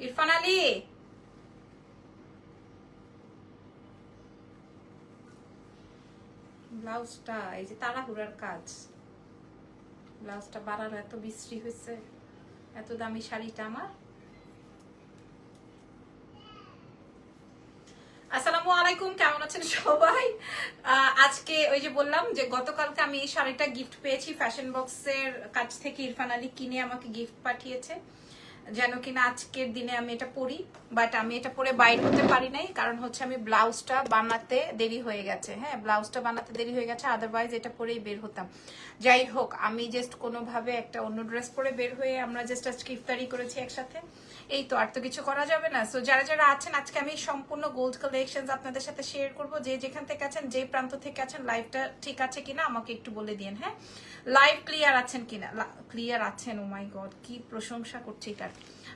ইরফান আলী, ব্লাউজটা এই যে তাড়াহুড়ার কাজ, ব্লাউজটা বাড়ানো এত বিশ্রী হয়েছে, এত দামি শাড়িটা আমার। আসসালামু আলাইকুম, কেমন আছেন সবাই? আজকে ওই যে বললাম যে গতকালকে আমি এই শাড়িটা গিফট পেয়েছি ফ্যাশন বক্সের কাছ থেকে। ইরফান আলী কিনে আমাকে গিফট পাঠিয়েছে যেন কিনা আজকের দিনে আমি এটা পরি, বাট আমি এটা পরে বাইর হতে পারি নাই, কারণ হচ্ছে আমি ব্লাউজটা বানাতে দেরি হয়ে গেছে। হ্যাঁ, ব্লাউজটা বানাতে দেরি হয়ে গেছে, আদারওয়াইজ এটা পরেই বের হতাম। যাই হোক, আমি জাস্ট কোনোভাবে একটা অন্য ড্রেস পরে বের হয়ে আমরা জাস্ট আজকে ইফতারি করেছি একসাথে, এই তো, আর তো কিছু করা যাবে না। সো যারা যারা আছেন, আজকে আমি সম্পূর্ণ গোল্ড কালেকশন আপনাদের সাথে শেয়ার করব। যে যেখান থেকে আছেন, যে প্রান্ত থেকে আছেন, লাইভটা ঠিক আছে কিনা আমাকে একটু বলে দিন। হ্যাঁ, লাইভ ক্লিয়ার আছেন কিনা? ক্লিয়ার আছেন? ও মাই গড, কি প্রশংসা করছি এটার।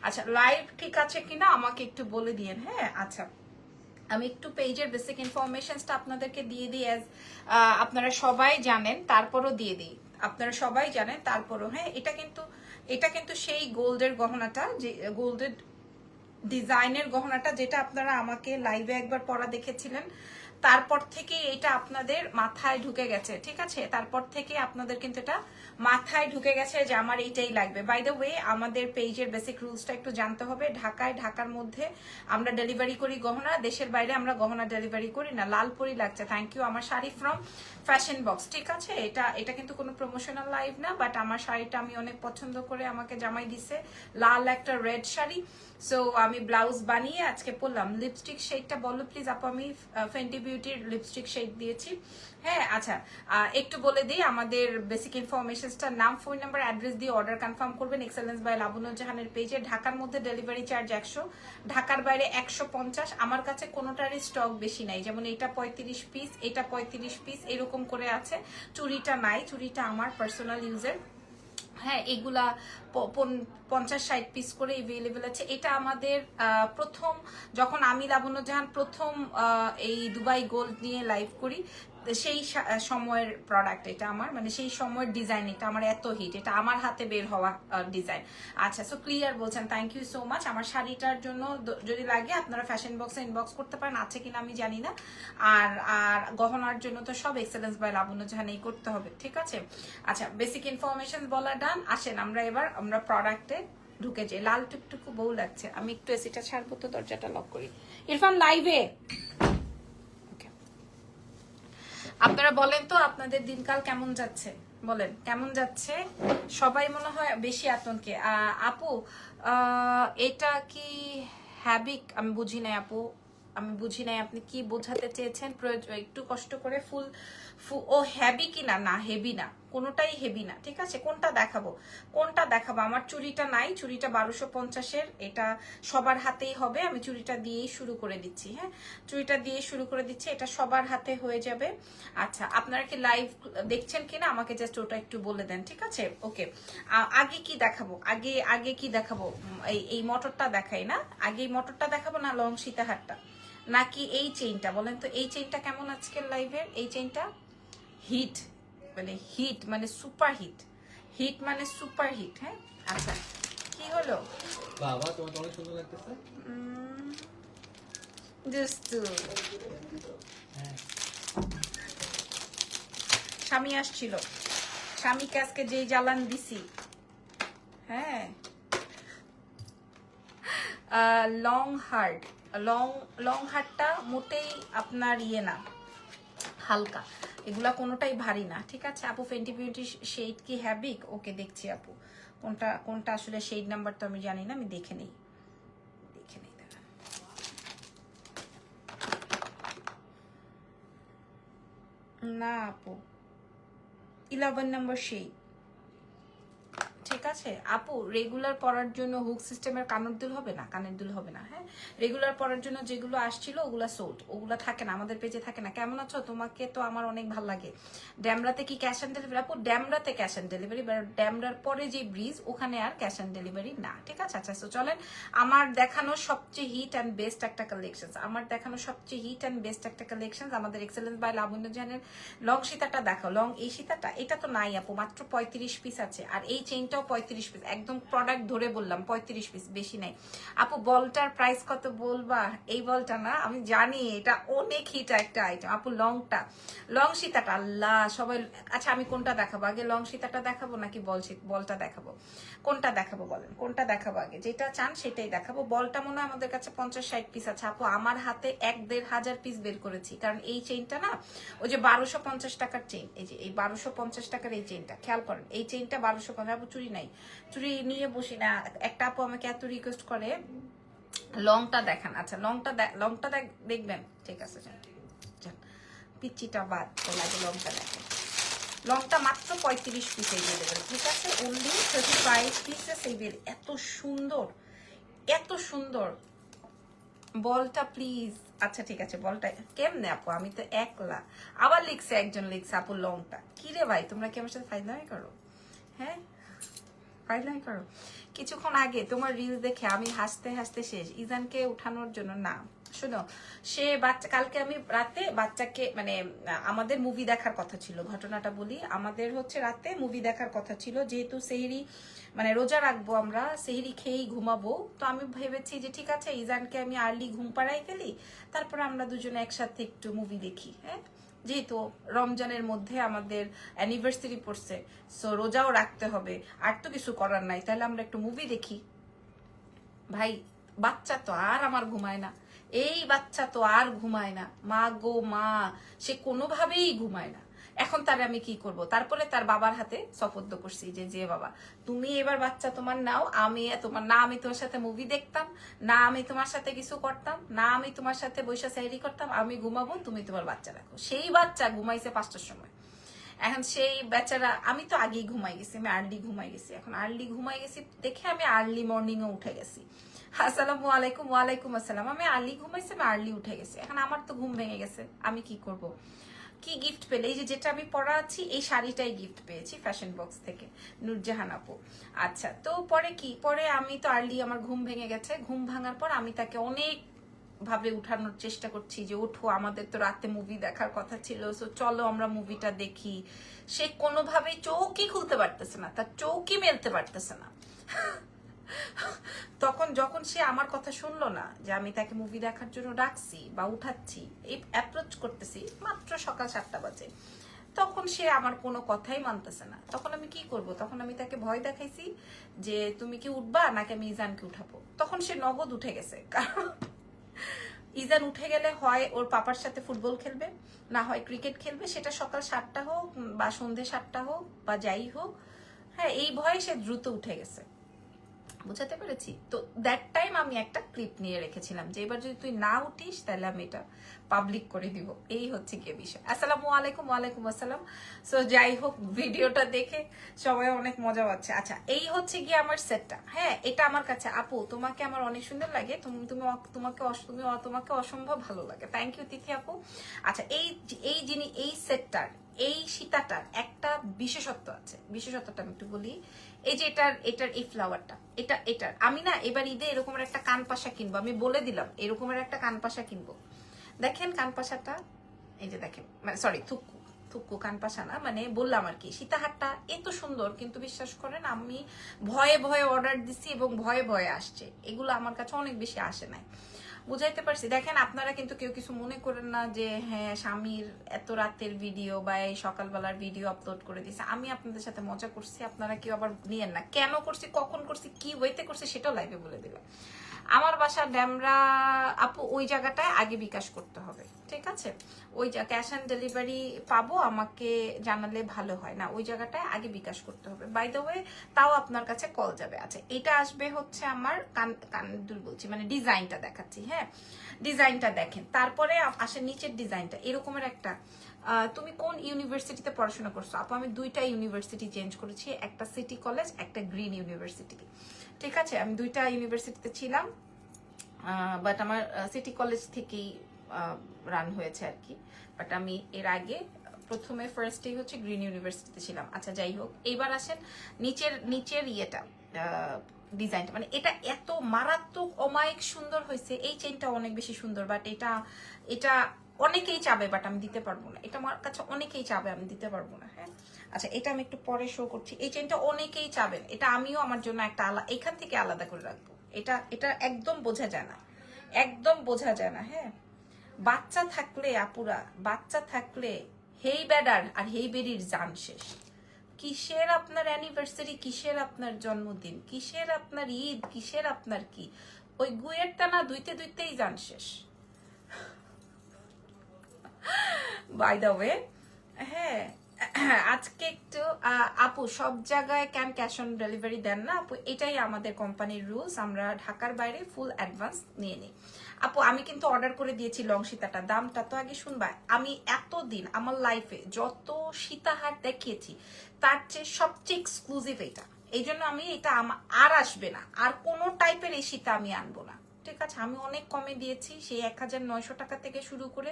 আচ্ছা, লাইভ ঠিক আছে কিনা আমাকে একটু বলে দিন। হ্যাঁ, আচ্ছা, আমি একটু পেজের বেসিক ইনফরমেশনসটা আপনাদেরকে দিয়ে দিই। আপনারা সবাই জানেন, তারপরও দিয়ে দিই। আপনারা সবাই জানেন তারপরও। হ্যাঁ, এটা কিন্তু সেই গোল্ডের গহনাটা, যে গোল্ডের ডিজাইনের গহনাটা, যেটা আপনারা আমাকে লাইভে একবার পরা দেখেছিলেন, তারপর থেকে এটা আপনাদের মাথায় ঢুকে গেছে। ঠিক আছে, তারপর থেকে আপনাদের কিন্তু এটা মাথায় ঢুকে গেছে যে আমার এইটাই লাগবে। বাই দ্য ওয়ে, আমাদের পেজের বেসিক রুলসটা একটু জানতে হবে। ঢাকার মধ্যে আমরা ডেলিভারি করি গহনা, দেশের বাইরে আমরা গহনা ডেলিভারি করি না। লালপুরি লাগছে, থ্যাংক ইউ। আমার শাড়ি ফ্রম ফ্যাশন বক্স। ঠিক আছে, এটা কিন্তু কোনো প্রমোশনাল লাইভ না, বাট আমার শাড়িটা আমি অনেক পছন্দ করে আমাকে জামাই দিছে, লাল একটা রেড শাড়ি। সো আমি ব্লাউজ বানিয়ে আজকে পরলাম। লিপস্টিক শেডটা বলো প্লিজ আপু। আমি ফেন্টি বিউটির লিপস্টিক শেড দিয়েছি। হ্যাঁ, আচ্ছা, একটু বলে দিই আমাদের বেসিক ইনফরমেশনসটা। নাম, ফোন নাম্বার, অ্যাড্রেস দিয়ে অর্ডার কনফার্ম করবেন এক্সেলেন্স বাই লাবণ্যজাহানের পেজে। ঢাকার মধ্যে ডেলিভারি চার্জ 100, ঢাকার বাইরে 150। আমার কাছে কোনোটারই স্টক বেশি নাই, যেমন এটা 35 পিস, এটা 35 পিস, এরকম করে আছে। চুড়িটা নাই, চুড়িটা আমার পার্সোনাল ইউজের। হ্যাঁ, এগুলা 50-60 পিস করে এভেলেবেল আছে। এটা আমাদের প্রথম, যখন আমি লাবণ্যজাহান প্রথম এই দুবাই গোল্ড নিয়ে লাইভ করি, সেই সময়ের প্রোডাক্ট এটা আমার, মানে সেই সময়ের ডিজাইন, এটা আমার এত হিট, এটা আমার হাতে বের হওয়া ডিজাইন। আচ্ছা, সো ক্লিয়ার বলছেন, থ্যাংক ইউ সো মাচ। আমার শাড়িটার জন্য যদি লাগে আপনারা ফ্যাশন বক্সে ইনবক্স করতে পারেন, আছে কিনা আমি জানি না। আর আর গহনার জন্য তো সব এক্সেলেন্স বাই লাবণ্যজাহানেই করতে হবে। ঠিক আছে, আচ্ছা, বেসিক ইনফরমেশন বলা ডান। আসেন আমরা প্রোডাক্টে ঢুকে যাই। লাল টুকটুকু বউ লাগছে, আমি একটু এসিটা ছাড়বো তো, দরজাটা লক করি। ইরফান লাইভে, আপনারা বলেন তো আপনাদের দিনকাল কেমন যাচ্ছে, বলেন কেমন যাচ্ছে। সবাই মনে হয় বেশি আতঙ্কে। আপু, এটা কি হ্যাবিক? আমি বুঝি নাই আপু, আমি বুঝি নাই আপনি কি বোঝাতে চেয়েছেন। একটু কষ্ট করে ফুল ও হ্যাবি কিনা? না, হেভি না, কোনোটাই হেভি না। ঠিক আছে, কোনটা দেখাবো? আমার চুড়িটা নাই, চুড়িটা 1250-এর, এটা সবার হাতেই হবে। আমি চুড়িটা দিয়েই শুরু করে দিচ্ছি। হ্যাঁ, চুড়িটা দিয়ে শুরু করে দিচ্ছি, এটা সবার হাতে হয়ে যাবে। আচ্ছা, আপনারা কি লাইভ দেখছেন কিনা আমাকে জাস্ট ওটা একটু বলে দেন। ঠিক আছে, ওকে। আগে কি দেখাবো? আগে কি দেখাবো? এই মোটরটা দেখাই না? আগে এই মোটরটা দেখাবো, না লং সীতাহারটা, নাকি এই চেইনটা? বলেন তো এই চেইনটা কেমন আজকের লাইভের? এই চেইনটা হিট, মানে সুপার হিট, হিট মানে সুপার হিট। হ্যাঁ, আচ্ছা, কি হলো বাবা, তোমাকে অনেক সুন্দর লাগতেছে। দুস্তু স্বামী আসছিল, স্বামীকে আজকে যেই জ্বালান দিছি। হ্যাঁ, লং হার্টটা মোটেই আপনার ইয়ে না, হালকা, এগুলা কোনোটাই ভারী না। ঠিক আছে আপু, ফেন্টি বিউটি শেড কি হ্যাবিক? ওকে, দেখছি আপু, কোনটা আসলে শেড নাম্বার তো আমি জানি না, আমি দেখে নেই দাঁড়ান। না আপু, 11 নম্বর শেড। ঠিক আছে আপু, রেগুলার পরার জন্য হুক সিস্টেমের কানের দুল হবে না, কানের দুল হবে না। হ্যাঁ, রেগুলার পরার জন্য যেগুলো আসছিল ওগুলা সোল্ড, ওগুলা থাকে না, আমাদের পেজে থাকে না। কেমন আছো? তোমাকে তো আমার অনেক ভালো লাগে। ড্যামরাতে কি ক্যাশ অন ডেলিভারি? আপু, ড্যামরাতে ক্যাশ অন ডেলিভারি, ড্যামরার পরে যে ব্রিজ ওখানে আর ক্যাশ অন ডেলিভারি না। ঠিক আছে, আচ্ছা, তো চলেন আমার দেখানো সবচেয়ে হিট অ্যান্ড বেস্ট একটা কালেকশন, আমাদের এক্সেলেন্স বাই লাবণ্যজাহানের লং সীতাটা দেখাও। লং এই সীতাটা, এটা তো নাই আপু, মাত্র 35 পিস আছে। আর এই চেইনটা চেইনটাও 35 পিস, একদম প্রোডাক্ট ধরে বললাম 35 পিস, বেশি নাই। আপু বলটার প্রাইস কত বলবা? এই বলটা না, আমি জানি এটা অনেক হিট একটা আইটেম। আপু লংটা, লং সীতাটা, আল্লাহ সবাই। আচ্ছা আমি কোনটা দেখাবো আগে, লং সীতাটা দেখাবো নাকি বলটা দেখাবো? কোনটা দেখাবো বলেন, কোনটা দেখাবো আগে? যেটা চান সেটাই দেখাবো। বলটা মনে হয় আমাদের কাছে 50-60 পিস আছে। আপু আমার হাতে 1-1.5 পিস বের করেছি, কারণ এই চেইনটা না ওই যে 1250 টাকার চেইন, এই যে এই 1250 টাকার এই চেইনটা খেয়াল করেন, এই চেইনটা 1250। আপু চুরি নাই, চুরি নিয়ে বসি না। একটা আপু আমাকে এত রিকোয়েস্ট করে লংটা দেখান। আচ্ছা লংটা দেখবেন, ঠিক আছে যান যান, পিচ্চিটা বাদ, লাগে লংটা দেখেন। লংটা মাত্র 35 পিস এই বেল, ঠিক আছে, অনলি 35 পিসেস এই বেল। এত সুন্দর, এত সুন্দর বলটা প্লিজ। আচ্ছা ঠিক আছে, বলটা কেমনে আপু? আমি তো একলা। আবার লিখছে একজন, লিখছে আপু লংটা কি রে ভাই, তোমরা কি আমার সাথে ফাইজলামি করো? হ্যাঁ ফাইজলামি করো। কিছুক্ষণ আগে তোমার রিল দেখে আমি হাসতে হাসতে শেষ। ইজানকে উঠানোর জন্য না, শোনো, সে বাচ্চা, কালকে আমি রাতে বাচ্চাকে মানে আমাদের মুভি দেখার কথা ছিল, ঘটনাটা বলি। আমাদের হচ্ছে রাতে মুভি দেখার কথা ছিল, যেহেতু সেহরি মানে রোজা রাখবো আমরা, সেহরি খেয়েই ঘুমাবো। তো আমি ভেবেছি যে ঠিক আছে ইজানকে আমি আর্লি ঘুম পাড়াই ফেলি, তারপরে আমরা দুজনে একসাথে একটু মুভি দেখি। হ্যাঁ, যেহেতু রমজানের মধ্যে আমাদের অ্যানিভার্সারি পড়ছে, সো রোজাও রাখতে হবে, আর তো কিছু করার নাই, তাহলে আমরা একটু মুভি দেখি। ভাই বাচ্চা তো আর আমার ঘুমায় না, এই বাচ্চা তো আর ঘুমায় না, মা গো মা, সে কোনোভাবেই ঘুমায় না। এখন তার আমি কি করব? তারপরে তার বাবার হাতে সফর্দ করছি যে যে বাবা তুমি এবার বাচ্চা তোমার নাও, আমি তোমার না, আমি তোমার সাথে মুভি দেখতাম না, আমি তোমার সাথে কিছু করতাম না, আমি তোমার সাথে বৈশা সাইরি করতাম, আমি ঘুমাবো, তুমি তোমার বাচ্চা রাখো। সেই বাচ্চা ঘুমাইছে 5টার সময়। এখন সেই বেচারা, আমি তো আগেই ঘুমাই গেছি, আমি আর্লি ঘুমাই গেছি। এখন আর্লি ঘুমাই গেছি দেখে আমি আর্লি মর্নিং এ উঠে গেছি। আসসালামু আলাইকুম। ওয়ালাইকুম আসসালাম। আমি আর্লি ঘুমাইছি, আমি আর্লি উঠে গেছি। এখন আমার তো ঘুম ভেঙে গেছে, আমি কি করব? কি গিফট পেলে? এই যে যেটা আমি পরা আছি এই শাড়িটাই গিফট পেয়েছি ফ্যাশন বক্স থেকে, নূরজাহান আপু। আচ্ছা তো পরে কি, পরে আমি তো আর্লি, আমার ঘুম ভেঙে গেছে। ঘুম ভাঙার পর আমি তাকে অনেক ভাবে উঠানোর চেষ্টা করছি যে ওঠো, আমাদের তো রাতে মুভি দেখার কথা ছিল, সো চলো আমরা মুভিটা দেখি। সে কোনোভাবেই চৌকি খুলতে পারতেছে না, তার চৌকি মেলতে পারতেছে না। তখন যখন সে আমার কথা শুনলো না, যে আমি তাকে মুভি দেখার জন্য ডাকছি বা উঠাচ্ছি, এই অ্যাপ্রোচ করতেছি, মাত্র সকাল 7টা বাজে, তখন সে আমার কোনো কথাই মানতেছে না। তখন আমি কি করব? তখন আমি তাকে ভয় দেখাইছি যে তুমি কি উঠবা নাকি আমি ইজানকে উঠাবো। তখন সে নগদ উঠে গেছে, কারণ ইজান উঠে গেলে হয় ওর পাপার সাথে ফুটবল খেলবে, না হয় ক্রিকেট খেলবে, সেটা সকাল 7টা হোক বা সন্ধ্যে 7টা হোক বা যাই হোক। হ্যাঁ, এই ভয়ে সে দ্রুত উঠে গেছে। বুঝাতে পেরেছি তো? দ্যাট টাইম আমি একটা ক্লিপ নিয়ে রেখেছিলাম যে এবার যদি তুই না উঠিস তাহলে আমি এটা পাবলিক করে দিব। এই হচ্ছে গিয়ে বিষয়। আসসালামু আলাইকুম। ওয়ালাইকুম আসসালাম। সো যাই হোক, ভিডিওটা দেখে সবাই অনেক মজা পাচ্ছে। আচ্ছা এই হচ্ছে গিয়ে আমার সেটটা। হ্যাঁ, এটা আমার কাছে, আপু তোমাকে আমার অনেক সুন্দর লাগে, তোমাকে অসম্ভব ভালো লাগে। থ্যাংক ইউ তিথি আপু। আচ্ছা এই সেটটার, এই সীতাটার একটা বিশেষত্ব আছে, বিশেষত্বটা আমি একটু বলি। এই যে এটার এই ফ্লাওয়ারটা, এটার আমি না এবার ঈদে এরকমের একটা কানপাশা কিনবো, আমি বলে দিলাম এরকমের একটা কানপাশা কিনবো। দেখেন কানপাশাটা, এই যে দেখেন, মানে সরি থুক্কু কানপাশা না, মানে বললাম আর কি। সীতাহারটা এত সুন্দর, কিন্তু বিশ্বাস করেন আমি ভয়ে ভয়ে অর্ডার দিছি এবং ভয়ে ভয়ে আসছে। এগুলো আমার কাছে অনেক বেশি আসে নাই, বুঝাইতে পারছি? দেখেন আপনারা কিন্তু কেউ কিছু মনে করেন না যে হ্যাঁ স্বামীর এত রাতের ভিডিও বা এই সকালবেলার ভিডিও আপলোড করে দিয়েছে। আমি আপনাদের সাথে মজা করছি, আপনারা কেউ আবার নিয়েন না। কেন করছি, কখন করছি, কি ওয়েতে করছি সেটাও লাইভে বলে দিলাম। আমার বাসা ড্যামরা আপু, ওই জায়গাটায় আগে বিকাশ করতে হবে, ঠিক আছে? ওই ক্যাশ অন ডেলিভারি পাবো, আমাকে জানালে ভালো হয় না, ওই জায়গাটায় আগে বিকাশ করতে হবে। বাই দ্য ওয়ে তাও আপনার কাছে কল যাবে। আচ্ছা এটা আসবে হচ্ছে আমার কানদুল বলছি, মানে ডিজাইনটা দেখাচ্ছি। হ্যাঁ, ডিজাইনটা দেখেন, তারপরে আসে নিচের ডিজাইনটা এরকমের একটা। তুমি কোন ইউনিভার্সিটিতে পড়াশোনা করছো? আপু আমি 2টা ইউনিভার্সিটি চেঞ্জ করেছি, একটা সিটি কলেজ, একটা গ্রিন ইউনিভার্সিটি। ঠিক আছে, আমি 2টা ইউনিভার্সিটিতে ছিলাম, বাট আমার সিটি কলেজ থেকেই রান হয়েছে আর কি। বাট আমি এর আগে প্রথমে ফার্স্টেই হচ্ছে গ্রিন ইউনিভার্সিটিতে ছিলাম। আচ্ছা যাই হোক, এইবার আসেন নিচের ইয়েটা, ডিজাইনটা, মানে এটা এত মারাত্মক অমায়িক সুন্দর হয়েছে। এই চেইনটা অনেক বেশি সুন্দর, বাট এটা অনেকেই চাবে, বাট আমি দিতে পারবো না। এটা আমার কাছে অনেকেই চাবে, আমি দিতে পারবো না। হ্যাঁ, আচ্ছা, এটা আমি একটু পরে শো করছি। এই চেনটা অনেকেই চাবেন, এটা আমিও আমার জন্য একটা এখান থেকে আলাদা করে রাখবো। এটা এটা একদম বোঝা যায় না, একদম বোঝা যায় না। হ্যাঁ, বাচ্চা থাকলে আপুরা, বাচ্চা থাকলে হেই বেডার আর হেই বেরির জান শেষ। কিসের আপনার অ্যানিভার্সারি, কিসের আপনার জন্মদিন, কিসের আপনার ঈদ, কিসের আপনার কি, ওই গুয়ের টানা দুইতে দুইতেই জান শেষ। বাই দ্য ওয়ে, হ্যাঁ, আজকে একটু আপু সব জায়গায় কেন ক্যাশ অন ডেলিভারি দেন না আপু? এটাই আমাদের কোম্পানির রুলস, আমরা ঢাকার বাইরে ফুল অ্যাডভান্স নিয়ে নিই। আপু আমি কিন্তু অর্ডার করে দিয়েছি লং সীতাটা, দামটা তো আগে শুনবা। আমি এতদিন আমার লাইফে যত সীতাহার দেখিয়েছি তার চেয়ে সবচেয়ে এক্সক্লুসিভ এটা, এই জন্য আমি এটা আর আসবে না, আর কোনো টাইপের এই সীতা আমি আনবো না। ঠিক আছে, আমি অনেক কমে দিয়েছি, সেই 1900 টাকা থেকে শুরু করে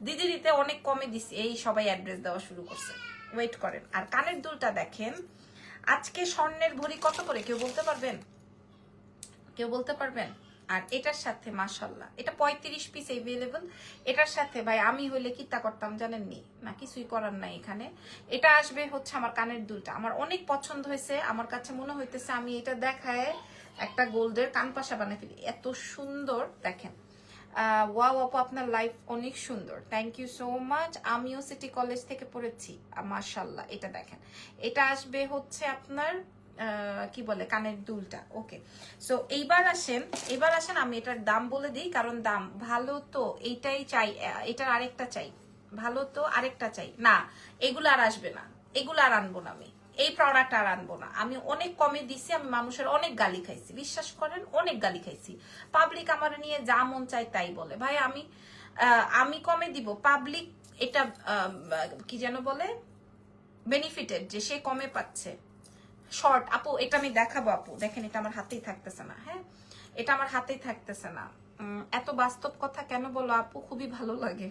দিদি দিতে অনেক কমে দিছি, এই সবাই অ্যাড্রেস দেওয়া শুরু করছে। ওয়েট করেন। আর কানের দুলটা দেখেন, আজকে স্বর্ণের ভরি কত করে কেউ বলতে পারবেন? কেউ বলতে পারবেন? আর এটার সাথে মাশাল্লাহ এটা 35 পিস এভেলেবল। এটার সাথে ভাই আমি হইলে কিতা করতাম জানেননি, না কিছুই করার নাই এখানে। এটা আসবে হচ্ছে আমার কানের দুলটা, আমার অনেক পছন্দ হয়েছে, আমার কাছে মনে হইতেছে আমি এটা দেখায় একটা গোল্ডের কানপাশা বানিয়ে ফেলি, এত সুন্দর দেখেন। ওয়াও আপু আপনার লাইফ অনেক সুন্দর, থ্যাংক ইউ সো মাচ। আমিও সিটি কলেজ থেকে পড়েছি, মাশাল্লাহ। এটা দেখেন, এটা আসবে হচ্ছে আপনার কি বলে কানের দুলটা। ওকে, সো এইবার আসেন আমি এটার দাম বলে দিই, কারণ দাম ভালো তো এইটাই চাই, এটার আরেকটা চাই, ভালো তো আরেকটা চাই না। এগুলো আর আসবে না, এগুলো আর আনবো না আমি, এই প্রোডাক্ট আর আনবো না। আমি অনেক কমে দিছি, আমি মানুষের অনেক গালি খাইছি, বিশ্বাস করেন অনেক গালি খাইছি। পাবলিক আমার নিয়ে যা মন চাই তাই বলে, ভাই আমি কমে দিব, পাবলিক এটা কি যেন বলে বেনিফিটেড, যে সে কমে পাচ্ছে। শর্ট আপু এটা আমি দেখাবো আপু, দেখেন এটা আমার হাতেই থাকতেছে না। হ্যাঁ, এটা আমার হাতেই থাকতেছে না। এত বাস্তব কথা কেন বলো আপু, খুবই ভালো লাগে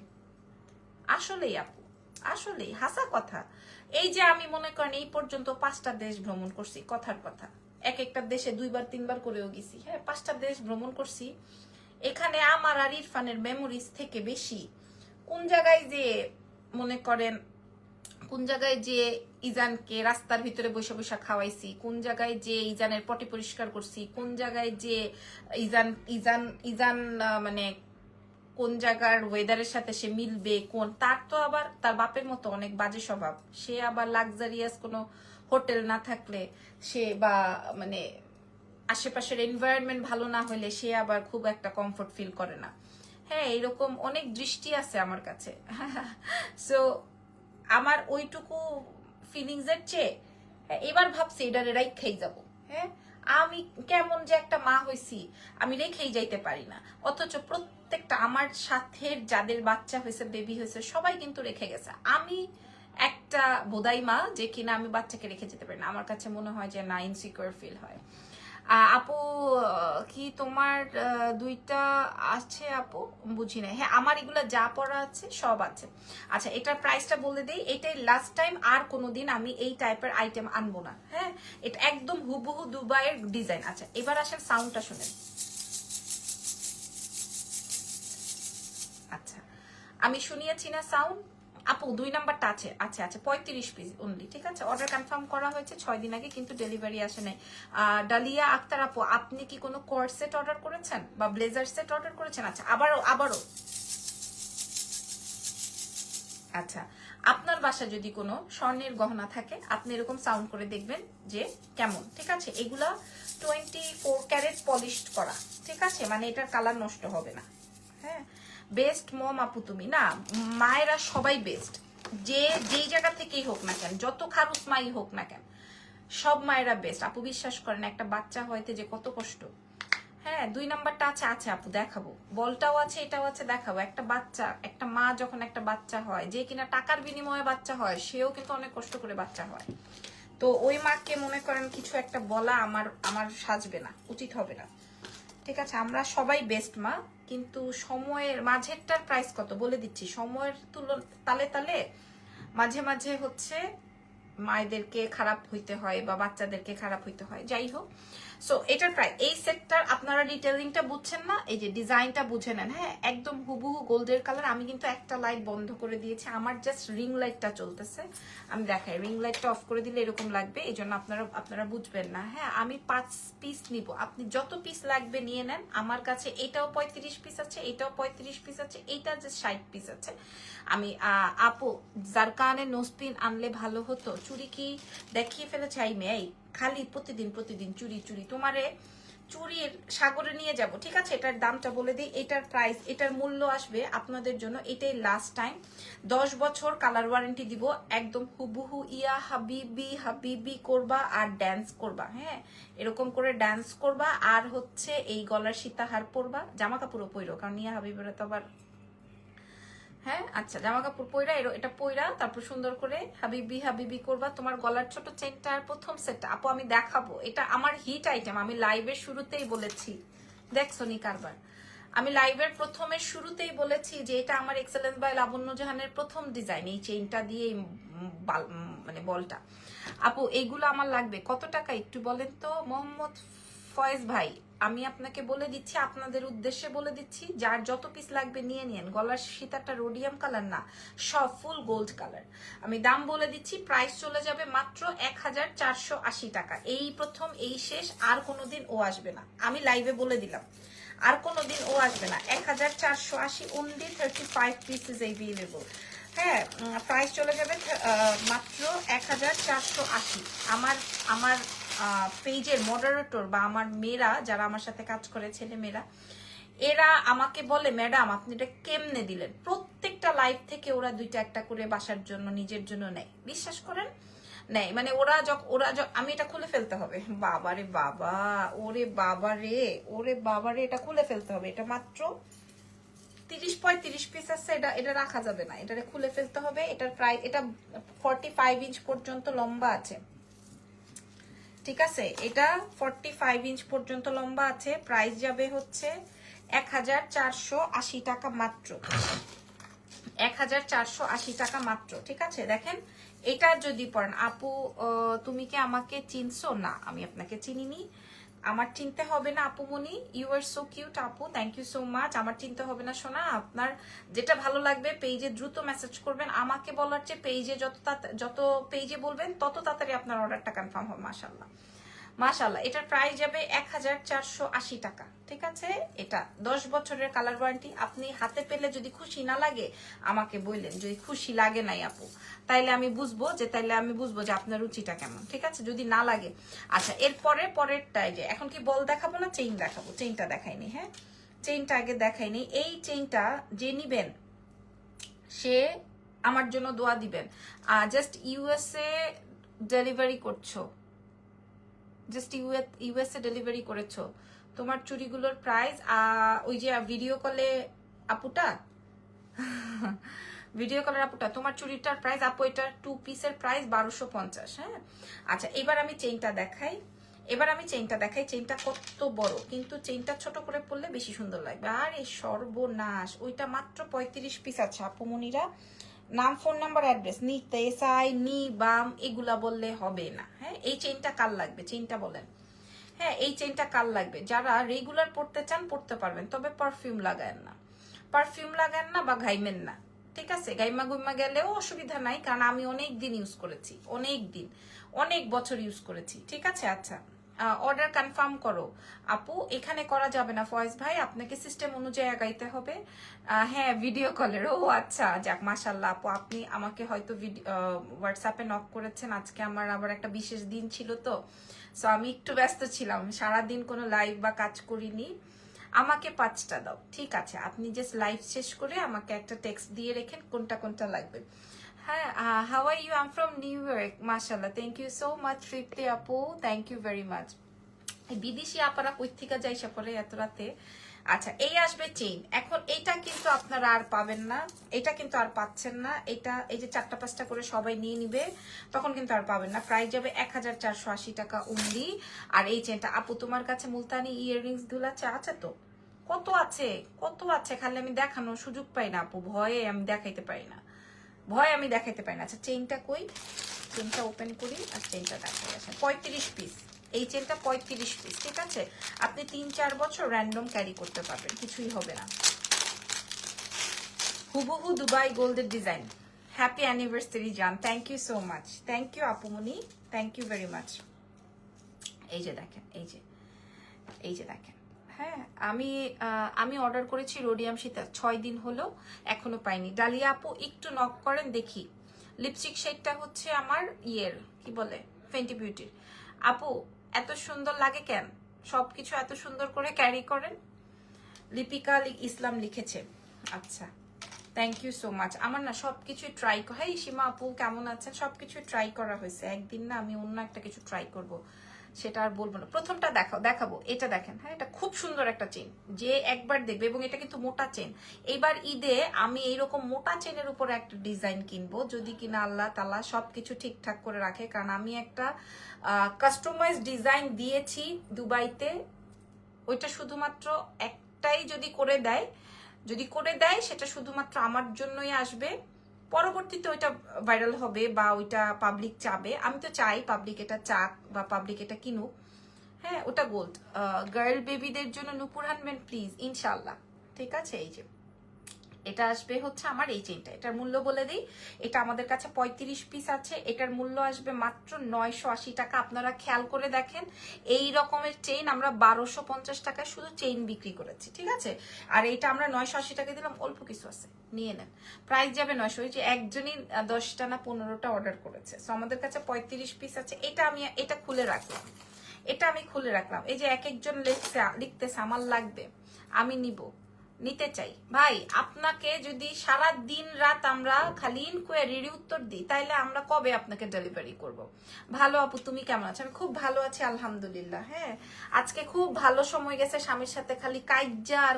আসলেই আপু, আসলেই হাসা কথা। এই যে আমি মনে করেন এই পর্যন্ত 5টা দেশ ভ্রমণ করছি, কথার কথা, এক একটা দেশে 2বার 3বার করেও গেছি। হ্যাঁ, 5টা দেশ ভ্রমণ করছি। এখানে আমার আর ইরফানের মেমোরিজ থেকে বেশি কোন জায়গায় যে মনে করেন, কোন জায়গায় যে ইজানকে রাস্তার ভিতরে বসে বসে খাওয়াইছি, কোন জায়গায় যে ইজানের পটি পরিষ্কার করছি, কোন জায়গায় যে ইজান ইজান ইজান মানে কোন জায়গার ওয়েদারের সাথে সে মিলবে, কোন তার তো আবার তার বাপের মতো অনেক বাজে স্বভাব, সে আবার লাক্সারিয়াস কোনো হোটেল না থাকলে সে বা মানে আশেপাশের এনভায়রনমেন্ট ভালো না হলে সে আবার খুব একটা কমফোর্ট ফিল করে না। হ্যাঁ, এরকম অনেক দৃষ্টি আছে আমার কাছে। সো আমার ওইটুকু ফিলিংস এর চেয়ে এবার ভাবছি এটা রেখেই যাব। হ্যাঁ, আমি কেমন যে একটা মা হইছি, আমি রেখেই যাইতে পারি না, অথচ প্রত্যেকটা আমার সাথে যাদের বাচ্চা হয়েছে, বেবি হয়েছে, সবাই কিন্তু রেখে গেছে। আমি একটা বোদাই মা যে কিনা আমি বাচ্চাকে রেখে যেতে পারি না, আমার কাছে মনে হয় যে না, ইনসিকিউর ফিল হয়। আপু কি তোমার 2টা আছে আপু? বুঝি না। হ্যাঁ, আমার এগুলা যা পড়া আছে সব আছে। আচ্ছা, এটার প্রাইসটা বলে দিই, এটাই লাস্ট টাইম, আর কোনোদিন আমি এই টাইপের আইটেম আনবো না। হ্যাঁ, এটা একদম হুবহু দুবাইয়ের ডিজাইন। আচ্ছা, এবার আসেন সাউন্ডটা শুনেন। আচ্ছা, আমি শুনিয়েছি না সাউন্ড আপু? 2 নাম্বারটা আছে। আচ্ছা আচ্ছা, 35 পিস অনলি। ঠিক আছে, অর্ডার কনফার্ম করা হয়েছে 6 দিন আগে, কিন্তু ডেলিভারি আসে নাই। ডালিয়া আক্তার আপু, আপনি কি কোনো কোর্স সেট অর্ডার করেছেন বা ব্লেজার সেট অর্ডার করেছেন? আচ্ছা, আবারও আচ্ছা, আপনার বাসা যদি কোনো স্বর্ণের গহনা থাকে, আপনি এরকম সাউন্ড করে দেখবেন যে কেমন। ঠিক আছে, এগুলা 24 ক্যারেট পলিশড করা। ঠিক আছে, মানে এটার কালার নষ্ট হবে না। হ্যাঁ, বেস্ট মম আপু তুমি। না, মায়েরা সবাই বেস্ট, যেই জায়গা থেকেই হোক না কেন, যত খারুস মাই হোক না কেন, সব মায়েরা বেস্ট আপু। বিশ্বাস করেন, একটা বাচ্চা হইতে যে কত কষ্ট। হ্যাঁ, 2 নাম্বারটা আছে আছে আপু, দেখাবো। বলটাও আছে, এটাও আছে, দেখাবো। একটা বাচ্চা, একটা মা যখন একটা বাচ্চা হয়, যে কিনা টাকার বিনিময়ে বাচ্চা হয়, সেও কিন্তু অনেক কষ্ট করে বাচ্চা হয়। তো ওই মাকে মনে করেন কিছু একটা বলা আমার সাজবে না, উচিত হবে না। ঠিক আছে, আমরা সবাই বেস্ট মা, কিন্তু সময়ের মাঝেরটার প্রাইস কত বলে দিচ্ছি। সময়ের তালে তালে মাঝে মাঝে হচ্ছে মায়েদেরকে খারাপ হইতে হয় বা বাচ্চাদেরকে খারাপ হইতে হয়, যাই হোক। সো এটার প্রায় এই সেটটার আপনারা ডিটেইলিংটা বুঝছেন না, এই যে ডিজাইনটা বুঝে নেন। হ্যাঁ, একদম হুবহু গোল্ডের কালার। আমি কিন্তু একটা লাইট বন্ধ করে দিয়েছি, আমার জাস্ট রিং লাইটটা চলতেছে। আমি দেখাই, রিং লাইটটা অফ করে দিলে এরকম লাগবে, এই জন্য আপনারা বুঝবেন না। হ্যাঁ, আমি 5 পিস নিব, আপনি যত পিস লাগবে নিয়ে নেন। আমার কাছে এটাও 35 পিস আছে, এটাও 35 পিস আছে, এইটা যে 60 পিস আছে। আমি আপু জারকানের নোসপিন আনলে ভালো হতো। চুরি কি দেখিয়ে ফেলেছে এই মেয়ে? খালি প্রতিদিন চুরি তোমারে চুরির সাগরে নিয়ে যাব, ঠিক আছে? এটার দামটা বলে দিই, এটার প্রাইস, এটার মূল্য আসবে আপনাদের জন্য, এটাই লাস্ট টাইম। 10 বছর কালার ওয়ারেন্টি দিব, একদম হুবহু ইয়া হাবিবি হাবিবি করবা আর ড্যান্স করবা। হ্যাঁ, এরকম করে ড্যান্স করবা, আর হচ্ছে এই গলার সীতাহার পরবা। জামা কাপড়ও পইরো, কারণ ইয়া হাবিবেরা তো আবার, হ্যাঁ আচ্ছা, জামা কাপড় পইরা এটা পইরা তারপর সুন্দর করে হাবিবি হাবিবি করবা। তোমার গলার ছোট চেনটার প্রথম সেটটা আপু আমি দেখাবো, এটা আমার হিট আইটেম। আমি লাইভের শুরুতেই বলেছি, দেখছো নি কারবার, আমি লাইভের প্রথমের শুরুতেই বলেছি যে এটা আমার এক্সেলেন্স বাই লাবণ্য জাহানের প্রথম ডিজাইন, এই চেইনটা দিয়ে মানে বলটা। আপু এইগুলো আমার লাগবে, কত টাকা একটু বলেন তো? মোহাম্মদ ফয়েজ ভাই, আমি আপনাকে বলে দিচ্ছি, আপনাদের উদ্দেশ্যে বলে দিচ্ছি, যার যত পিস লাগবে নিয়ে নিন। গলার সীতাটা রোডিয়াম কালার না, সব ফুল গোল্ড কালার। আমি দাম বলে দিচ্ছি, প্রাইস চলে যাবে মাত্র 1480 টাকা। এই প্রথম, এই শেষ, আর কোনোদিন ও আসবে না, আমি লাইভে বলে দিলাম, আর কোনোদিন ও আসবে না। 1480, অনলি 35 পিসেস এভেলেবল। হ্যাঁ, প্রাইস চলে যাবে মাত্র 1480। আমার পেজের মডারেটর বা আমার মেয়েরা যারা আমার সাথে কাজ করে, ছেলে মেয়েরা, এরা আমাকে বলে ম্যাডাম আপনি এটা কেমনে দিলেন? প্রত্যেকটা লাইভ থেকে ওরা 2টা একটা করে বাসার জন্য, নিজের জন্য নেয়, বিশ্বাস করেন নেয়। মানে ওরা আমি এটা খুলে ফেলতে হবে, বাবারে বাবা, ওরে বাবারে এটা খুলে ফেলতে হবে। এটা মাত্র 30-35 পিস আছে, এটা রাখা যাবে না, এটা খুলে ফেলতে হবে। এটার প্রাইস, এটা 45 ইঞ্চ পর্যন্ত লম্বা আছে, ঠিক আছে? এটা 45 ইঞ্চ পর্যন্ত লম্বা আছে। প্রাইস যাবে হচ্ছে 1480 টাকা মাত্র, 1480 টাকা মাত্র, ঠিক আছে? দেখেন, এটা যদি পড়েন আপু, তুমি কি আমাকে চিনছো? না, আমি আপনাকে চিনিনি, আমার চিনতে হবে না আপুমনি। ইউ আর সো কিউট আপু, থ্যাংক ইউ সো মাচ। আমার চিনতে হবে না সোনা, আপনার যেটা ভালো লাগবে পেজে দ্রুত মেসেজ করবেন। আমাকে বলার চেয়ে পেজে যত পেজে বলবেন তত তাড়াতাড়ি আপনার অর্ডারটা কনফার্ম হবে। মাশাআল্লাহ মাশাআল্লাহ। এটার প্রাইস যাবে 1480 টাকা, ঠিক আছে? এটা 10 বছরের কালার ওয়ারেন্টি। আপনি হাতে পেলে যদি খুশি না লাগে আমাকে বললেন, যদি খুশি লাগে নাই আপু, তাইলে আমি বুঝবো যে আপনার রুচিটা কেমন, ঠিক আছে? যদি না লাগে, আচ্ছা পরেরটাই যে, এখন কি বল দেখাবো না চেইন দেখাবো? চেইনটা দেখাইনি, হ্যাঁ চেইনটা আগে দেখাইনি। এই চেইনটা যে নিবেন সে আমার জন্য দোয়া দিবেন। জাস্ট ইউএসএ ডেলিভারি করছো, জাস্ট ইউএসএ ডেলিভারি করেছো, তোমার চুড়িগুলোর প্রাইস, ওই যে ভিডিও কলে আপুটা তোমার চুড়িটার প্রাইস আপু, এটার 2 পিসের প্রাইস 1250। হ্যাঁ আচ্ছা, এবার আমি চেইনটা দেখাই, চেইনটা কত বড়, কিন্তু চেইনটা ছোট করে পরলে বেশি সুন্দর লাগবে। আর এই সর্বনাশ, ওইটা মাত্র 35 পিস আছে আপু মনিরা। নাম, ফোন নাম্বার, অ্যাড্রেস, নিতে সাই নি বাম এগুলা বললে হবে না। হ্যাঁ, এই চেইনটা কার লাগবে? চেইনটা বলেন। হ্যাঁ, এই চেইনটা কার লাগবে? যারা রেগুলার পড়তে চান পড়তে পারবেন, তবে পারফিউম লাগায়েন না বা ঘাইমেন না, ঠিক আছে? গাইমা গুইমা গেলেও অসুবিধা নাই, কারণ আমি অনেক দিন ইউজ করেছি, অনেক বছর ইউজ করেছি, ঠিক আছে? আচ্ছা, অর্ডার কনফার্ম করো আপু। এখানে করা যাবে না ফয়েজ ভাই, আপনাকে সিস্টেম অনুযায়ী আগাইতে হবে। হ্যাঁ, ভিডিও কলের, ও আচ্ছা, যাক মাশাল্লাহ আপু, আপনি আমাকে হয়তো হোয়াটসঅ্যাপে নক করেছেন। আজকে আমার আবার একটা বিশেষ দিন ছিল, তো সো আমি একটু ব্যস্ত ছিলাম, সারাদিন কোনো লাইভ বা কাজ করিনি। আমাকে 5টা দাও, ঠিক আছে? আপনি জাস্ট লাইভ শেষ করে আমাকে একটা টেক্সট দিয়ে রেখেন কোনটা লাগবে। হ্যাঁ, how are you? I am from New York. মাশাআল্লাহ, thank you so much Tripti আপু, থ্যাংক ইউ ভেরি মাচ। বিদেশি আপারা কই থেকে যাইসা পরে এত রাতে। আচ্ছা, এই আসবে চেইন। এখন এটা কিন্তু আপনারা আর পাবেন না, এটা কিন্তু আর পাচ্ছেন না। এটা এই যে 4টা-5টা করে সবাই নিয়ে নিবে, তখন কিন্তু আর পাবেন না। প্রাইস যাবে 1480 টাকা অনলি। আর এই চেনটা আপু, তোমার কাছে মুলতানি ইয়াররিংস দুলা আছে তো? কত আছে, খালি আমি দেখানোর সুযোগ পাই না আপু, ভয়ে আমি দেখাইতে পারি না। আচ্ছা, চেইনটা কই? চেনটা ওপেন করি আর চেনটা দেখা গেছে 35 পিস। এই চেনটা 35 পিস, ঠিক আছে? আপনি 3-4 বছর র্যান্ডম ক্যারি করতে পারবেন, কিছুই হবে না। হুবহু দুবাই গোল্ডের ডিজাইন। হ্যাপি অ্যানিভার্সারি জান, thank you so much, thank you আপুমনি, থ্যাংক ইউ ভেরি মাচ। এই যে দেখেন, এই যে দেখেন, হ্যাঁ আমি অর্ডার করেছি রোডিয়াম সীতা, 6 দিন হলো এখনো পাইনি। ডালিয়া আপু একটু নক করেন দেখি। লিপস্টিক শেডটা হচ্ছে আমার ইয়ের কি বলে ফেন্টি বিউটির। আপু এত সুন্দর লাগে কেন? সবকিছু এত সুন্দর করে ক্যারি করেন। লিপিকা ইসলাম লিখেছে, আচ্ছা থ্যাংক ইউ সো মাচ। আমার না সবকিছু ট্রাই করা, হ্যাঁ সীমা আপু কেমন আছেন? সবকিছু ট্রাই করা হয়েছে, একদিন না আমি অন্য একটা কিছু ট্রাই করব, সেটা আর বলবো না। প্রথমটা দেখাবো, এটা দেখেন, হ্যাঁ এটা খুব সুন্দর একটা চেন, যে একবার দেখবে, এবং এটা কিন্তু মোটা চেন। এইবার ঈদে আমি এইরকম মোটা চেনের উপরে একটা ডিজাইন কিনবো, যদি কিনা আল্লাহ তাআলা সবকিছু ঠিকঠাক করে রাখে। কারণ আমি একটা কাস্টমাইজ ডিজাইন দিয়েছি দুবাইতে, ওইটা শুধুমাত্র একটাই যদি করে দেয় সেটা শুধুমাত্র আমার জন্যই আসবে। পরবর্তীতে ওইটা ভাইরাল হবে বা ওইটা পাবলিক চাবে, আমি তো চাই পাবলিক এটা চাক বা পাবলিক এটা কিনুক। হ্যাঁ ওটা গোল্ড গার্ল বেবিদের জন্য নূপুর আনবেন প্লিজ, ইনশাল্লাহ, ঠিক আছে? এই যে এটা আসবে হচ্ছে আমার এই চেনটা, এটার মূল্য বলে দিই। এটা আমাদের কাছে 35 পিস আছে, এটার মূল্য আসবে মাত্র 980 টাকা। আপনারা খেয়াল করে দেখেন, এই রকমের চেইন আমরা 1250 টাকায় শুধু চেইন বিক্রি করেছি, ঠিক আছে? আর এইটা আমরা 980 টাকা দিলাম, অল্প কিছু আছে, নিয়ে নেন। প্রাইস যাবে 900। ওই যে একজনই 10টা না 15টা অর্ডার করেছে, সো আমাদের কাছে 35 পিস আছে। এটা খুলে রাখলাম, আমি খুলে রাখলাম। এই যে এক একজন লিখতেছে আমার লাগবে, আমি নিতে চাই। ভাই আপনাকে যদি সারা দিন রাত আমরা খালি ইনকোয়ারির উত্তর দিই, তাইলে আমরা কবে আপনাকে ডেলিভারি করব? ভালো আপু, তুমি কেমন আছো? আমি খুব ভালো আছি আলহামদুলিল্লাহ। হ্যাঁ আজকে খুব ভালো সময় গেছে, স্বামীর সাথে খালি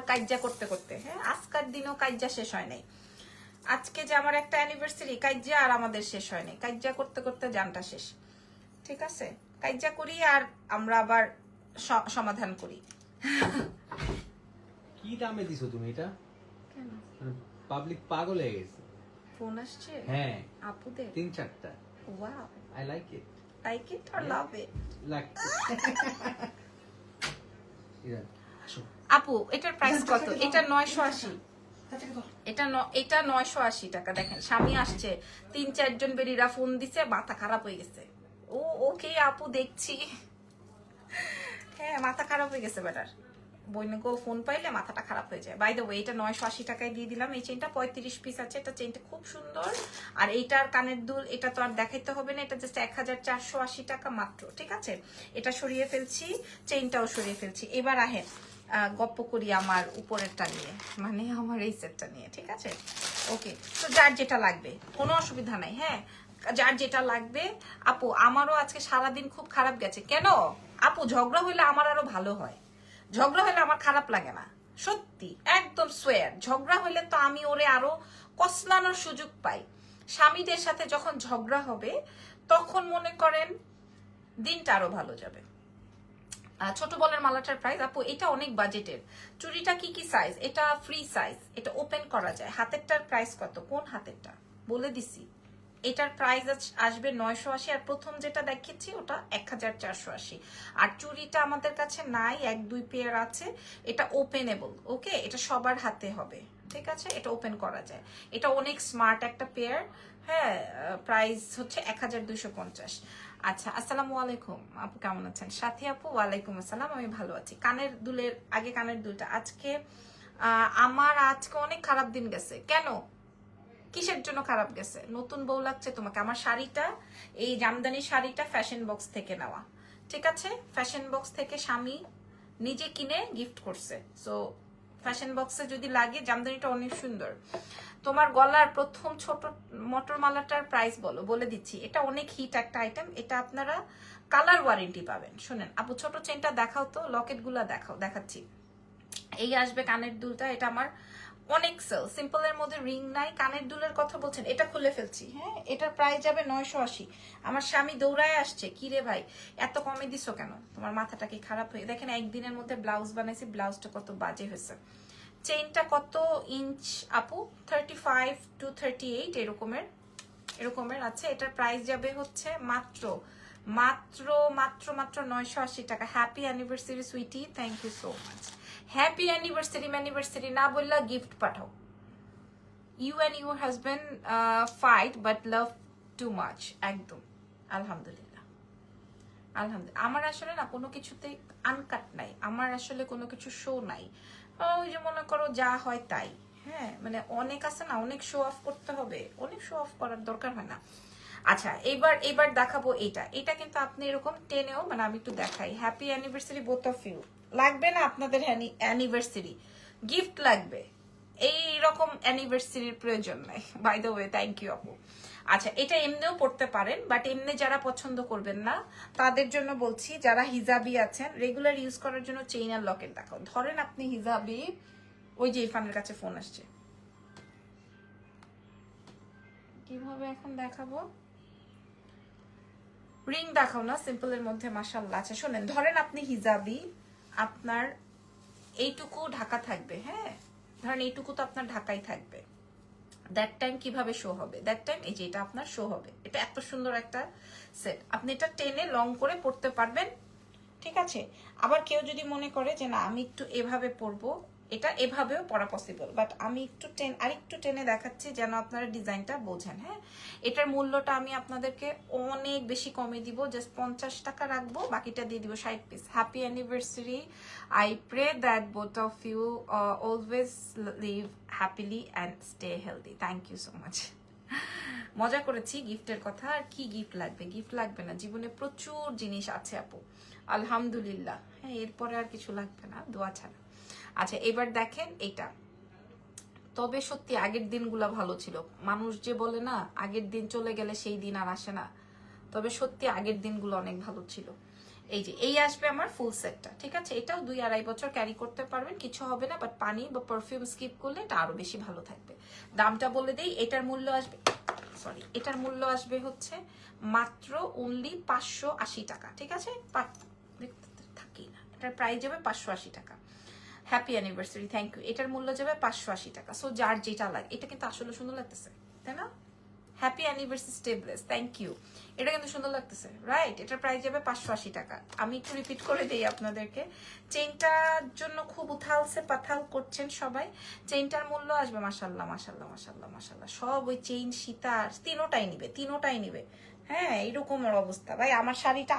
কাইজ্জা করতে করতে। হ্যাঁ আজকের দিনও কাইজ্জা শেষ হয় নাই। আজকে যে আমার একটা অ্যানিভার্সারি, কাইজ্জা আর আমাদের শেষ হয় নাই, কাইজ্জা করতে করতে জানটা শেষ, ঠিক আছে? কাইজ্জা করি আর আমরা আবার সমাধান করি। কি দামে দিছো তুমি এটা? কেন পাবলিক পাগল হয়ে গেছে। ফোন আসছে? হ্যাঁ আপুদের 3-4টা। Wow, I like it. Like it or love it? Like it. আপু এটার প্রাইস কত? এটা 980। এটা 980 টাকা। দেখেন স্বামী আসছে, 3-4 জন বেরিরা ফোন দিছে, মাথা খারাপ হয়ে গেছে। ওকে আপু দেখছি। হ্যাঁ মাথা খারাপ হয়ে গেছে বেটার, বইনগো ফোন পাইলে মাথাটা খারাপ হয়ে যায়। বাই দ্য ওয়ে এটা 980 টাকায় দিয়ে দিলাম। এই চেনটা 35 পিস আছে, এটা চেনটা খুব সুন্দর। আর এইটার কানের দুল, এটা তো আর দেখাইতে হবে না, এটা জাস্ট 1480 টাকা মাত্র, ঠিক আছে? এটা সরিয়ে ফেলছি, চেনটাও সরিয়ে ফেলছি। এবার আহেন গপ্প করি আমার উপরেরটা নিয়ে, মানে আমার এই সেটটা নিয়ে, ঠিক আছে? ওকে, তো যার যেটা লাগবে কোনো অসুবিধা নাই। হ্যাঁ যার যেটা লাগবে। আপু আমারও আজকে সারাদিন খুব খারাপ গেছে। কেন আপু? ঝগড়া হইলে আমার আরো ভালো হয়, ঝগড়া হইলে আমার খারাপ লাগে না, সত্যি একদম সোয়ার। ঝগড়া হইলে তো আমি ওরে আরো কসলানোর সুযোগ পাই। স্বামীদের সাথে যখন ঝগড়া হবে তখন মনে করেন দিনটা আরো ভালো যাবে। ছোট বলের মালাটার প্রাইস আপু এটা অনেক বাজেটের। চুড়িটা কি সাইজ? এটা ফ্রি সাইজ, এটা ওপেন করা যায়। হাতেরটার প্রাইস কত? কোন হাতেরটা বলে দিছি? এটার প্রাইস আসবে 980, আর প্রথম যেটা দেখিয়েছি ওটা 1480। আর চুড়িটা আমাদের কাছে নাই, 1-2 পেয়ার আছে। এটা ওপেনেবল, ওকে? এটা সবার হাতে হবে, ঠিক আছে? এটা ওপেন করা যায়, এটা অনেক স্মার্ট একটা পেয়ার। হ্যাঁ প্রাইস হচ্ছে 1250। আচ্ছা আসসালামু আলাইকুম আপু, কেমন আছেন? সাথী আপু ওয়ালাইকুম আসসালাম, আমি ভালো আছি। কানের দুলের আগে কানের দুলটা আজকে আমার আজকে অনেক খারাপ দিন গেছে। কেন? কিসের জন্য খারাপ গেছে? নতুন বউ লাগছে তোমাকে? আমার শাড়িটা, এই জামদানি শাড়িটা ফ্যাশন বক্স থেকে নেওয়া, ঠিক আছে? ফ্যাশন বক্স থেকে স্বামী নিজে কিনে গিফট করছে। সো ফ্যাশন বক্সে যদি লাগে, জামদানিটা অনেক সুন্দর। তোমার গলার প্রথম ছোট মটর মালাটার প্রাইস বলে দিচ্ছি। এটা অনেক হিট একটা আইটেম, এটা আপনারা কালার ওয়ারেন্টি পাবেন। শুনেন আপু, ছোট চেনটা দেখাও তো, লকেট গুলা দেখাচ্ছি। এই আসবে কানের দুলটা, এটা আমার অনেক সেল। সিম্পলের মধ্যে রিং নাই, কানের দুলের কথা বলছেন, এটা খুলে ফেলছি। হ্যাঁ এটার প্রাইস যাবে 980। আমার স্বামী দৌড়ায় আসছে, কি রে ভাই এত কমে দিছো কেন? তোমার মাথাটা কি খারাপ হয়ে? দেখেন একদিনের মধ্যে ব্লাউজ বানাইছি, ব্লাউজটা কত বাজে হয়েছে। চেইনটা কত ইঞ্চ আপু? 35 to 38 এরকমের। এরকমের আছে। এটার প্রাইস যাবে হচ্ছে মাত্র মাত্র মাত্র মাত্র 980 টাকা। Happy anniversary sweetie, thank you so much. Happy anniversary না বললা গিফট পাঠাও। You and your husband fight but love too much. একদম আলহামদুলিল্লাহ আলহামদুলিল্লাহ। আমার আসলে না কোনো কিছুতে আনকাট নাই, আমার আসলে কোনো কিছু শো নাই। ওই যে মনে করো যা হয় তাই। হ্যাঁ মানে অনেক আছে না, অনেক শো অফ করতে হবে, অনেক শো অফ করার দরকার হয় না। আচ্ছা এবার দেখাবো এটা কিন্তু আপনি এরকম টেনেও, মানে আমি একটু দেখাই। Happy anniversary both of you. লাগবে না আপনাদের অ্যানিভার্সারি গিফট লাগবে, এইরকম অ্যানিভার্সারির প্রয়োজন নাই। By the way thank you আপু। আচ্ছা এটা এমনিও পড়তে পারেন, বাট এমনি যারা পছন্দ করবেন না তাদের জন্য বলছি, যারা হিজাবি আছেন রেগুলার ইউজ করার জন্য চেইন আর লকেট দেখাও। ধরেন আপনি হিজাবি, ওই যে ইরফানের কাছে ফোন আসছে, কিভাবে এখন দেখাবো? রিং দেখাও না, সিম্পলের মধ্যে মাশাআল্লাহ। আচ্ছা শোনেন, ধরেন আপনি হিজাবি, আপনার এইটুকু ঢাকা থাকবে, হ্যাঁ ধরেন এইটুকু তো আপনার ঢাকাই থাকবে। দ্যাট টাইম কিভাবে শো হবে? দ্যাট টাইম এই যে এটা আপনার শো হবে। এটা এত সুন্দর একটা সেট, আপনি এটা টেনে লং করে পড়তে পারবেন, ঠিক আছে। আবার কেউ যদি মনে করে যে না আমি একটু এভাবে পরবো, এটা এভাবেও পরা পসিবল, বাট আমি একটু আরেকটু টেনে দেখাচ্ছি যেন আপনারা ডিজাইনটা বোঝেন। হ্যাঁ এটার মূল্যটা আমি আপনাদেরকে অনেক বেশি কমে দিব, জাস্ট 50 টাকা রাখবো, বাকিটা দিয়ে দিব 60 piece. Happy anniversary, I pray that both of you always live happily and stay healthy. Thank you so much. মজা করেছি গিফটের কথা। আর কি গিফট লাগবে? গিফট লাগবে না, জীবনে প্রচুর জিনিস আছে আপু আলহামদুলিল্লাহ। হ্যাঁ এরপরে আর কিছু লাগবে না দোয়া ছাড়া। আচ্ছা এবার দেখেন এটা, তবে সত্যি আগের দিনগুলো ভালো ছিল। মানুষ যে বলে না আগের দিন চলে গেলে সেই দিন আর আসে না, তবে সত্যি আগের দিনগুলো অনেক ভালো ছিল। এই যে এই আসবে আমার ফুল সেটটা, ঠিক আছে। এটাও 2-2.5 বছর ক্যারি করতে পারবেন, কিছু হবে না, বাট পানি বা পারফিউম স্কিপ করলে এটা আরো বেশি ভালো থাকবে। দামটা বলে দেই, এটার মূল্য আসবে এটার মূল্য আসবে হচ্ছে মাত্র অনলি 580 টাকা, ঠিক আছে। থাকি না, এটার প্রাইস যাবে 580 টাকা। Happy anniversary, thank you. এটার মূল্য যাবে 580 টাকা। সো যার যেটা লাগে, এটা কিন্তু আসলে সুন্দর লাগতেছে তাই না? হ্যাপি অ্যানিভার্সারি স্টেবলেস, থ্যাংক ইউ। এটা কিন্তু সুন্দর লাগতেছে, রাইট? এটার প্রাইস যাবে 580 টাকা। আমি একটু রিপিট করে দেই আপনাদেরকে, চেইনটার জন্য খুব উথালছে পাথাল করছেন সবাই। চেইনটার মূল্য আসবে মাশাল্লাহ মাশাল্লাহ মাশাল্লাহ মাশাল্লাহ, সব ওই চেইন সীতার তিনোটাই নিবে। হ্যাঁ এইরকমের অবস্থা ভাই। আমার শাড়িটা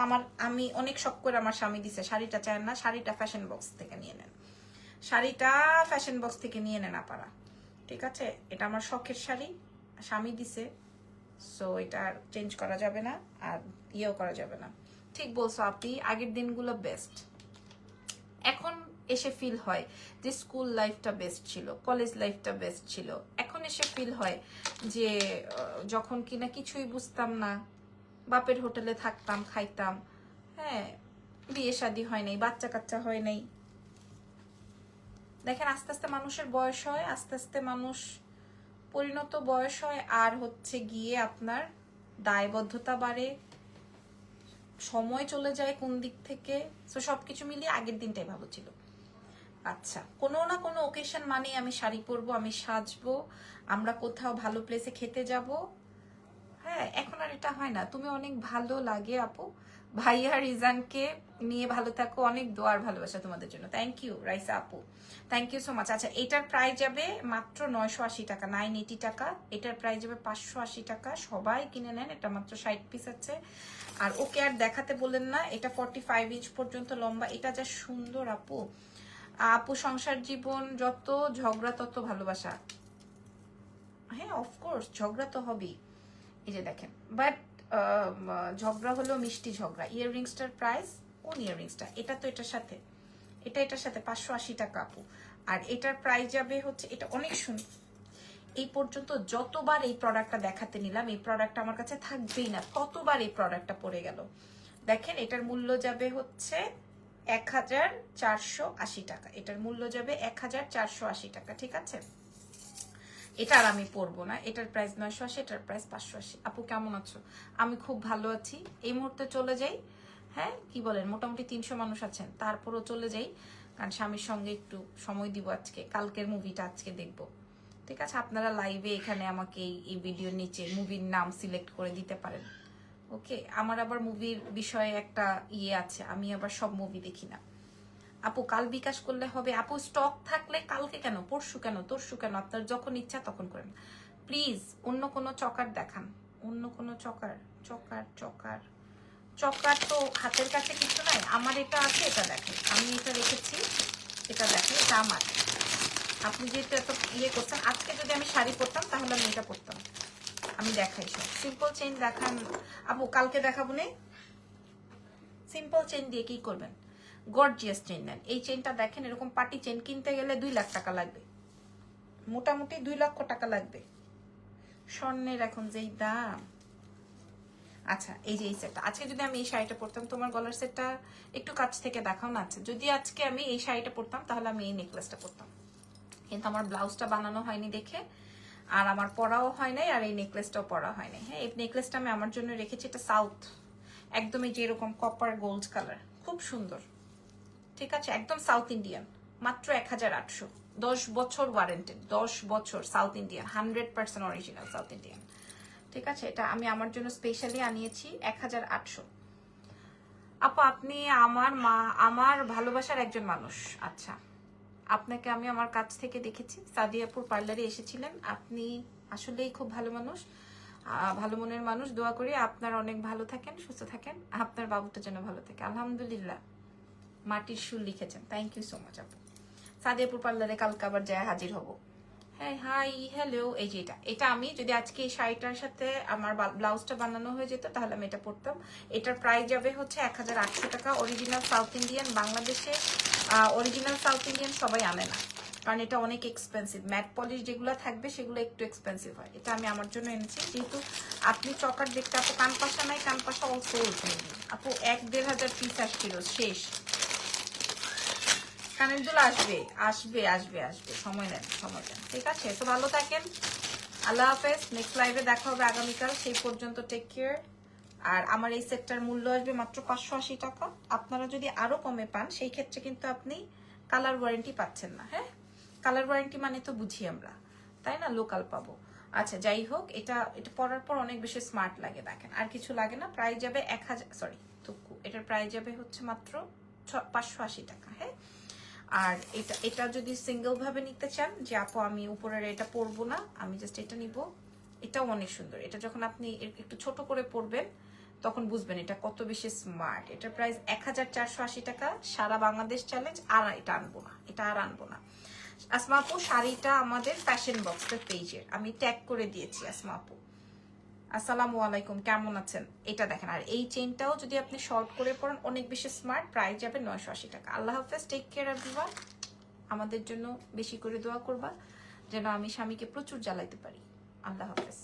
আমি অনেক শখ করে আমার স্বামী দিছে, শাড়িটা চান না, শাড়িটা ফ্যাশন বক্স থেকে নিয়ে নেন, শাড়িটা ফ্যাশন বক্স থেকে নিয়ে নেন আপারা, ঠিক আছে। এটা আমার শখের শাড়ি, স্বামী দিছে, সো এটা চেঞ্জ করা যাবে না আর ইয়েও করা যাবে না। ঠিক বলছো আপনি, আগের দিনগুলো বেস্ট। এখন এসে ফিল হয় যে স্কুল লাইফটা বেস্ট ছিল, কলেজ লাইফটা বেস্ট ছিল। এখন এসে ফিল হয় যে যখন কিনা কিছুই বুঝতাম না, বাপের হোটেলে থাকতাম খাইতাম, হ্যাঁ বিয়ে শাদী হয় নাই, বাচ্চা কাচ্চা হয় নাই। দেখেন আস্তে আস্তে মানুষের বয়স হয়, আস্তে আস্তে মানুষ পরিণত বয়স হয়, আর হচ্ছে গিয়ে আপনার দায়বদ্ধতা বাড়ে, সময় চলে যায় কোন দিক থেকে। তো সবকিছু মিলিয়ে আগের দিনটাই ভালো ছিল। আচ্ছা কোনো না কোনো ওকেশন মানে আমি শাড়ি পরবো, আমি সাজবো, আমরা কোথাও ভালো প্লেসে খেতে যাব। হ্যাঁ এখন আর এটা হয় না। তুমি অনেক ভালো লাগে আপু, ভাইয়া রিজানকে নিয়ে ভালো থাকো, অনেক দোয়ার ভালোবাসা তোমাদের জন্য। থ্যাংক ইউ রাইসা আপু, থ্যাংক ইউ সো মাচ। আচ্ছা এটার প্রাইস যাবে মাত্র 980 টাকা, 980 টাকা। এটার প্রাইস যাবে 580 টাকা। সবাই কিনে নেন, এটা মাত্র 60 পিস আছে। আর ওকে আর দেখাতে বলেন না, এটা 45 ইঞ্চ পর্যন্ত লম্বা। এটা যা সুন্দর আপু। আপু সংসার জীবন যত ঝগড়া তত ভালোবাসা। হ্যাঁ অফকোর্স ঝগড়া তো হবেই, এই যে দেখেন, বাট ঝগড়া হলো মিষ্টি ঝগড়া। ইয়াররিংসটার প্রাইস, কোন ইয়াররিংসটা? এটা তো এটার সাথে, এটার সাথে 580 টাকা আপু। আর এটার প্রাইস যাবে হচ্ছে, এটা অনেক সুন্দর। এই পর্যন্ত যতবার এই প্রোডাক্টটা দেখাতে নিলাম, এই প্রোডাক্টটা আমার কাছে থাকবেই না, ততবার এই প্রোডাক্টটা পড়ে গেল। দেখেন এটার মূল্য যাবে হচ্ছে 1480 টাকা। এটার মূল্য যাবে 1480 টাকা, ঠিক আছে। এটা আর আমি পরবো না, এটার প্রাইস 980, এটার প্রাইস 580। আপু কেমন আছো? আমি খুব ভালো আছি। এই মুহূর্তে চলে যাই, হ্যাঁ কি বলেন, মোটামুটি 300 মানুষ আছেন, তারপরও চলে যাই, কারণ স্বামীর সঙ্গে একটু সময় দিব আজকে, কালকের মুভিটা আজকে দেখবো, ঠিক আছে, আপনারা লাইভে এখানে আমাকে এই ভিডিওর নিচে মুভির নাম সিলেক্ট করে দিতে পারেন। ওকে, আমার আবার মুভির বিষয়ে একটা ইয়ে আছে, আমি আবার সব মুভি দেখি না। আপু কাল বিকাশ করলে হবে? আপু স্টক থাকলে কালকে কেন, পরশু কেন, তরশু কেন, আপনার যখন ইচ্ছা তখন করেন প্লিজ। অন্য কোনো চকার দেখান, অন্য কোনো চকার। চকার চকার চকার তো হাতের কাছে কিছু নাই, আমার এটা আছে, এটা দেখেন, আমি এটা রেখেছি, এটা দেখেন, এটা আমার। আপনি যেহেতু এত ইয়ে করছেন, আজকে যদি আমি শাড়ি পরতাম তাহলে আমি এটা পরতাম। আমি দেখাই সব। সিম্পল চেইন দেখান আপু, কালকে দেখাবো না। সিম্পল চেইন দিয়ে কি করবেন? গর্জিয়াস চেইন নেন। এই চেইনটা দেখেন, এরকম পার্টি চেইন কিনতে গেলে 2 লাখ টাকা লাগবে, মোটামুটি 2 লক্ষ টাকা লাগবে। স্বর্ণের এখন যেই দাম। আচ্ছা, এই যে এই সেটটা, আজকে যদি আমি এই শাড়িটা পরতাম, তোমার গলার সেটটা একটু কাছ থেকে দেখাও না। আচ্ছা, যদি আজকে আমি এই শাড়িটা পরতাম তাহলে আমি এই নেকলেসটা পরতাম, কিন্তু আমার ব্লাউজটা বানানো হয়নি দেখে, আর আমার পরাও হয় নাই, আর এই নেকলেসটাও পরা হয় নাই। হ্যাঁ, এই নেকলেসটা আমি আমার জন্য রেখেছি, এটা সাউথ, একদমই যেরকম কপার গোল্ড কালার, খুব সুন্দর। ঠিক আছে, একদম সাউথ ইন্ডিয়ান, মাত্র 1800, 10 বছর ওয়ারেন্টেড, 10 বছর, south Indian, 100% original south Indian. ঠিক আছে, এটা আমি আমার জন্য স্পেশালি আনিয়েছি 1800। আপা আপনি আমার ভালোবাসার একজন মানুষ। আচ্ছা, আপনাকে আমি আমার কাছ থেকে দেখেছি, সাদিয়াপুর পার্লারে এসেছিলেন, আপনি আসলেই খুব ভালো মানুষ, ভালো মনের মানুষ। দোয়া করি আপনার অনেক ভালো থাকেন, সুস্থ থাকেন, আপনার বাবুটা যেন ভালো থাকে। আলহামদুলিল্লাহ, মাটির সুর লিখেছেন, থ্যাংক ইউ সো মাচ আপু। সাদিয়াপুর পার্লারে কালকে আবার যায় হাজির হব। হ্যাঁ, হাই, হ্যালো। এই যে এটা আমি যদি আজকে এই শাড়িটার সাথে আমার ব্লাউজটা বানানো হয়ে যেত তাহলে আমি এটা পরতাম। এটার প্রাইস যাবে হচ্ছে 1800 টাকা। অরিজিনাল সাউথ ইন্ডিয়ান, বাংলাদেশে অরিজিনাল সাউথ ইন্ডিয়ান সবাই আনে না, কারণ এটা অনেক এক্সপেন্সিভ। ম্যাট পলিশ যেগুলো থাকবে সেগুলো একটু এক্সপেন্সিভ হয়, এটা আমি আমার জন্য এনেছি। যেহেতু আপনি চকার দেখতে, আপু কানপাশা নাই, কানপাশা অলসো আপু 1-1500 পিস আসছিল, শেষ। কানের দুল আসবে আসবে আসবে আসবে, সময় নেন, সময় নেন। ঠিক আছে, তো ভালো থাকেন, আল্লাহ হাফেজ। নেক্সট লাইভে দেখা হবে আগামীকাল, সেই পর্যন্ত টেক কেয়ার। আর আমার এই সেটটার মূল্য আসবে মাত্র 580 টাকা। আপনারা যদি আরো কমে পান সেই ক্ষেত্রে কিন্তু আপনি কালার ওয়ারেন্টি পাচ্ছেন না। হ্যাঁ, কালার ওয়ারেন্টি মানে তো বুঝি আমরা, তাই না, লোকাল পাবো। আচ্ছা, যাই হোক, এটা পরার পর অনেক বেশি স্মার্ট লাগে, দেখেন, আর কিছু লাগে না। প্রাইস যাবে 1000, সরি তুকু, এটার প্রাইস যাবে হচ্ছে মাত্র 580 টাকা। হ্যাঁ, আর এটা যদি সিঙ্গেল ভাবে নিতে চান, যে আপু আমি উপরের এটা পরবো না, আমি জাস্ট এটা নিব, এটাও অনেক সুন্দর। এটা যখন আপনি একটু ছোট করে পরবেন তখন বুঝবেন এটা কত বেশি স্মার্ট। এটার প্রাইস 1480 টাকা, সারা বাংলাদেশ চ্যালেঞ্জ। আর এটা আনবো না, এটা আর আনবো না। আসমা আপু, শাড়িটা আমাদের ফ্যাশন বক্সের পেজের, আমি ট্যাগ করে দিয়েছি। আসমা আপু, আসসালামু আলাইকুম, কেমন আছেন? এটা দেখেন, আর এই চেইনটাও যদি আপনি শর্ট করে পরেন অনেক বেশি স্মার্ট, প্রাইস যাবে 980 টাকা। আল্লাহ হাফেজ, টেক কেয়ার এভরিওয়ান। আমাদের জন্য বেশি করে দোয়া করবা যেন আমি স্বামীকে প্রচুর জ্বালাইতে পারি। আল্লাহ হাফেজ।